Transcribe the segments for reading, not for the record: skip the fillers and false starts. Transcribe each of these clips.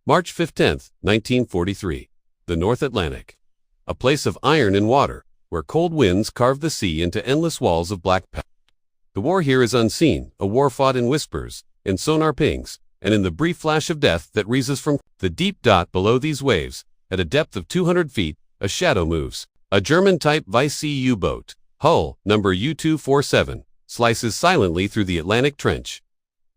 March 15, 1943. The North Atlantic. A place of iron and water, where cold winds carve the sea into endless walls of black pepper. The war here is unseen, a war fought in whispers, in sonar pings, and in the brief flash of death that reaches from the deep dot below these waves. At a depth of 200 feet, a shadow moves. A German-type Vice U-boat, hull number U-247, slices silently through the Atlantic trench.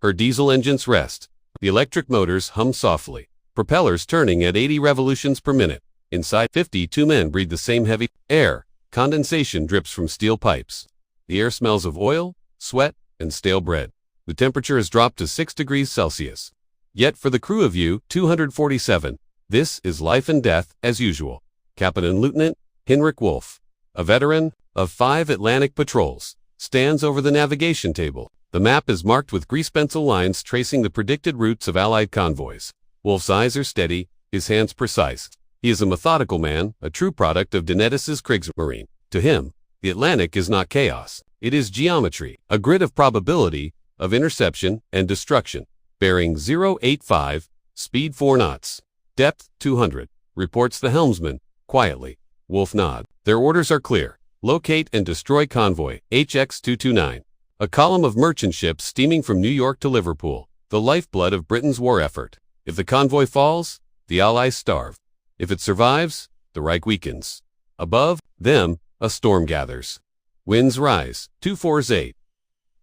Her diesel engines rest. The electric motors hum softly, propellers turning at 80 revolutions per minute. Inside, 52 men breathe the same heavy air. Condensation drips from steel pipes. The air smells of oil, sweat, and stale bread. The temperature has dropped to 6 degrees Celsius. Yet for the crew of U-247, this is life and death as usual. Captain Lieutenant Henrik Wolf, a veteran of 5 Atlantic patrols, stands over the navigation table. The map is marked with grease pencil lines tracing the predicted routes of Allied convoys. Wolf's eyes are steady, his hands precise. He is a methodical man, a true product of Donettis's Kriegsmarine. To him, the Atlantic is not chaos. It is geometry, a grid of probability, of interception and destruction. Bearing 085, speed 4 knots, depth 200, reports the helmsman, quietly. Wolf nod. Their orders are clear. Locate and destroy convoy HX-229. A column of merchant ships steaming from New York to Liverpool, the lifeblood of Britain's war effort. If the convoy falls, the Allies starve. If it survives, the Reich weakens. Above them, a storm gathers. Winds rise, 248.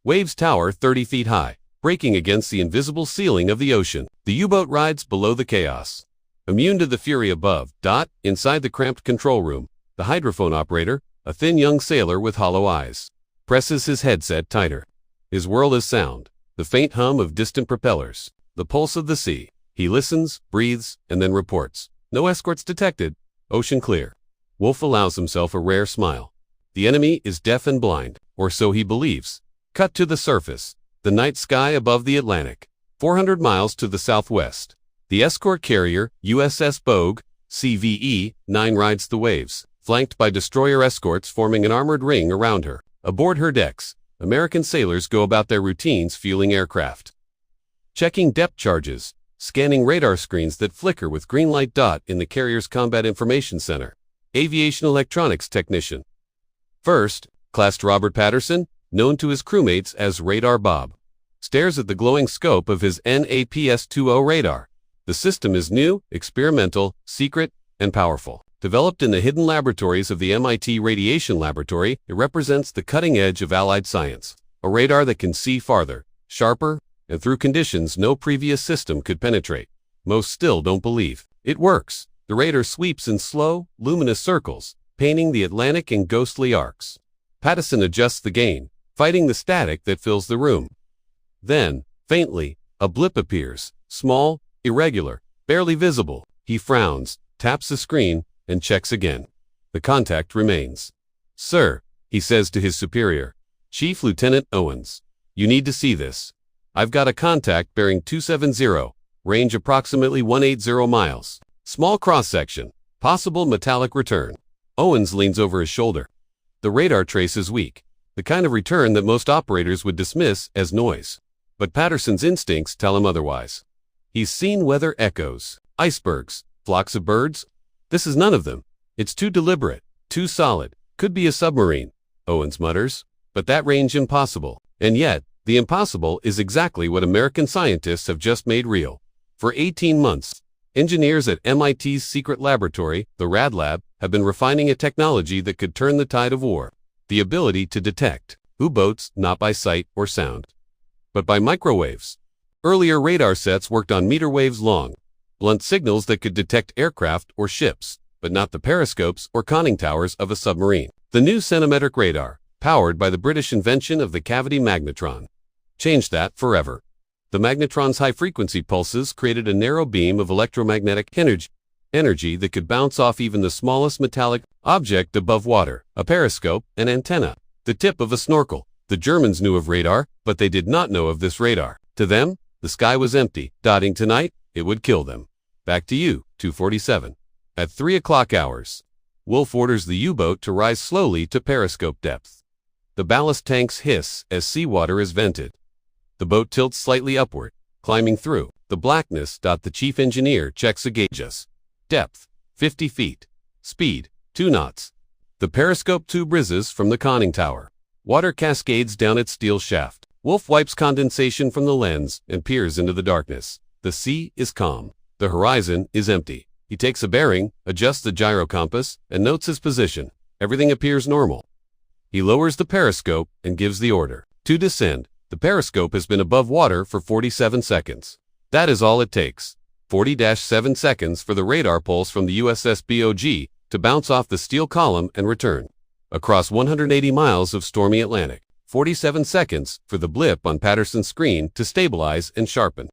Waves tower 30 feet high, breaking against the invisible ceiling of the ocean. The U-boat rides below the chaos. Immune to the fury above. Inside the cramped control room, the hydrophone operator, a thin young sailor with hollow eyes, presses his headset tighter. His world is sound, the faint hum of distant propellers, the pulse of the sea. He listens, breathes, and then reports. No escorts detected. Ocean clear. Wolf allows himself a rare smile. The enemy is deaf and blind, or so he believes. Cut to the surface. The night sky above the Atlantic. 400 miles to the southwest. The escort carrier, USS Bogue, CVE-9 rides the waves, flanked by destroyer escorts forming an armored ring around her. Aboard her decks, American sailors go about their routines fueling aircraft. Checking depth charges, scanning radar screens that flicker with green light. In the carrier's Combat Information Center. Aviation electronics technician. First, classed Robert Patterson, known to his crewmates as Radar Bob, stares at the glowing scope of his NAPS-20 radar. The system is new, experimental, secret, and powerful. Developed in the hidden laboratories of the MIT Radiation Laboratory, it represents the cutting edge of Allied science. A radar that can see farther, sharper, and through conditions no previous system could penetrate. Most still don't believe. It works. The radar sweeps in slow, luminous circles, painting the Atlantic in ghostly arcs. Patterson adjusts the gain, fighting the static that fills the room. Then, faintly, a blip appears, small, irregular, barely visible. He frowns, taps the screen, and checks again. The contact remains. "Sir," he says to his superior, Chief Lieutenant Owens, "you need to see this. I've got a contact bearing 270, range approximately 180 miles. Small cross-section, possible metallic return." Owens leans over his shoulder. The radar trace is weak, the kind of return that most operators would dismiss as noise. But Patterson's instincts tell him otherwise. He's seen weather echoes, icebergs, flocks of birds. This is none of them. It's too deliberate, too solid. Could be a submarine, Owens mutters. But that range impossible. And yet, the impossible is exactly what American scientists have just made real. For 18 months, engineers at MIT's secret laboratory, the Rad Lab, have been refining a technology that could turn the tide of war. The ability to detect U-boats not by sight or sound, but by microwaves. Earlier radar sets worked on meter waves long, blunt signals that could detect aircraft or ships, but not the periscopes or conning towers of a submarine. The new centimetric radar, powered by the British invention of the cavity magnetron, changed that forever. The magnetron's high-frequency pulses created a narrow beam of electromagnetic energy that could bounce off even the smallest metallic object above water, a periscope, an antenna, the tip of a snorkel. The Germans knew of radar, but they did not know of this radar. To them, the sky was empty. Tonight, it would kill them. Back to you, 247. At 3 o'clock hours, Wolf orders the U-boat to rise slowly to periscope depth. The ballast tanks hiss as seawater is vented. The boat tilts slightly upward, climbing through. The blackness. The chief engineer checks a gauges. Depth, 50 feet. Speed, 2 knots. The periscope tube rises from the conning tower. Water cascades down its steel shaft. Wolf wipes condensation from the lens and peers into the darkness. The sea is calm. The horizon is empty. He takes a bearing, adjusts the gyro compass, and notes his position. Everything appears normal. He lowers the periscope and gives the order to descend. The periscope has been above water for 47 seconds. That is all it takes. 40-7 seconds for the radar pulse from the USS BOG to bounce off the steel column and return. Across 180 miles of stormy Atlantic. 47 seconds for the blip on Patterson's screen to stabilize and sharpen.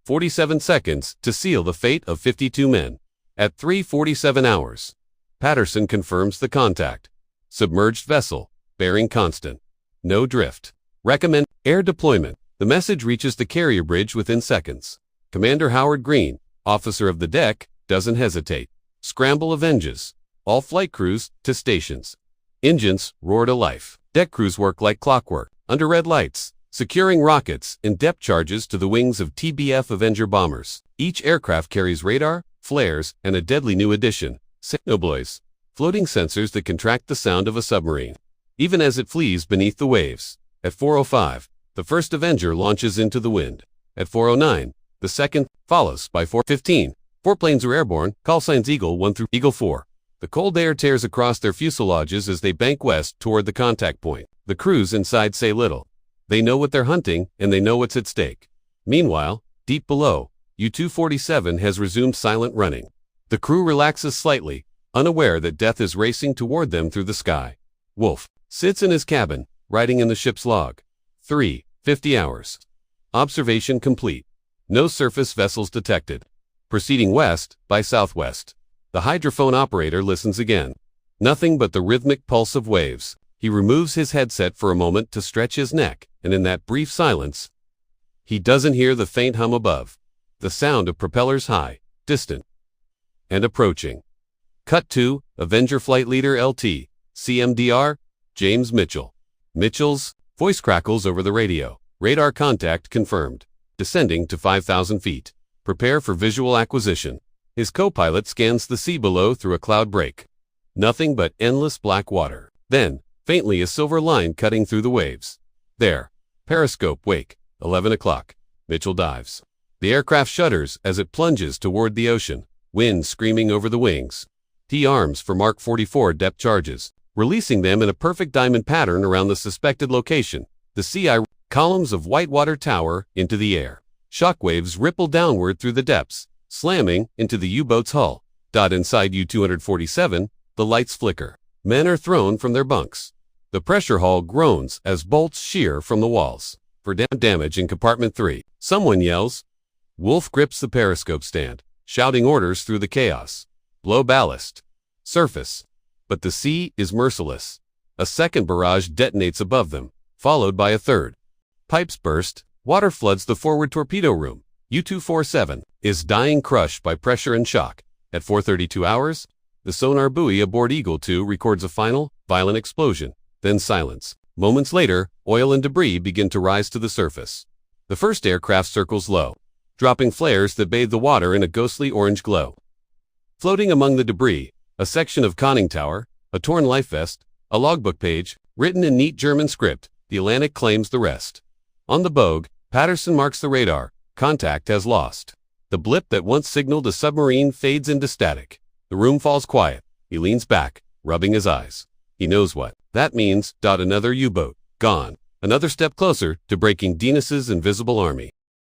47 seconds to seal the fate of 52 men. At 3:47 hours, Patterson confirms the contact. Submerged vessel, bearing constant. No drift. Recommend air deployment. The message reaches the carrier bridge within seconds. Commander Howard Green, officer of the deck, doesn't hesitate. Scramble avenges. All flight crews to stations. Engines roar to life. Deck crews work like clockwork, under red lights, securing rockets and depth charges to the wings of TBF Avenger bombers. Each aircraft carries radar, flares, and a deadly new addition, signalbuoys, floating sensors that can track the sound of a submarine, even as it flees beneath the waves. At 4:05, the first Avenger launches into the wind. At 4:09, the second follows. By 4:15, 4 planes are airborne, call signs Eagle 1 through Eagle 4. The cold air tears across their fuselages as they bank west toward the contact point. The crews inside say little. They know what they're hunting, and they know what's at stake. Meanwhile, deep below, U-247 has resumed silent running. The crew relaxes slightly, unaware that death is racing toward them through the sky. Wolf sits in his cabin, writing in the ship's log. 3:50 hours. Observation complete. No surface vessels detected. Proceeding west by southwest. The hydrophone operator listens again. Nothing but the rhythmic pulse of waves. He removes his headset for a moment to stretch his neck, and in that brief silence, he doesn't hear the faint hum above. The sound of propellers high, distant, and approaching. Cut to Avenger Flight Leader LT, CMDR, James Mitchell. Mitchell's voice crackles over the radio. Radar contact confirmed. Descending to 5,000 feet. Prepare for visual acquisition. His co-pilot scans the sea below through a cloud break. Nothing but endless black water. Then, faintly a silver line cutting through the waves. There. Periscope wake. 11 o'clock. Mitchell dives. The aircraft shudders as it plunges toward the ocean. Wind screaming over the wings. He arms for Mark 44 depth charges, releasing them in a perfect diamond pattern around the suspected location. The CI columns of Whitewater Tower into the air. Shockwaves ripple downward through the depths, slamming into the U-boat's hull. Inside U-247, the lights flicker. Men are thrown from their bunks. The pressure hull groans as bolts shear from the walls. For damage in compartment 3, someone yells. Wolf grips the periscope stand, shouting orders through the chaos. Blow ballast. Surface. But the sea is merciless. A second barrage detonates above them, followed by a third. Pipes burst. Water floods the forward torpedo room. U-247 is dying, crushed by pressure and shock. At 4:32 hours, the sonar buoy aboard Eagle 2 records a final, violent explosion, then silence. Moments later, oil and debris begin to rise to the surface. The first aircraft circles low, dropping flares that bathe the water in a ghostly orange glow. Floating among the debris, a section of conning tower, a torn life vest, a logbook page, written in neat German script. The Atlantic claims the rest. On the Bogue, Patterson marks the radar. Contact has lost. The blip that once signaled a submarine fades into static. The room falls quiet. He leans back, rubbing his eyes. He knows what that means. Another U-boat. Gone. Another step closer to breaking Dinos's invisible army.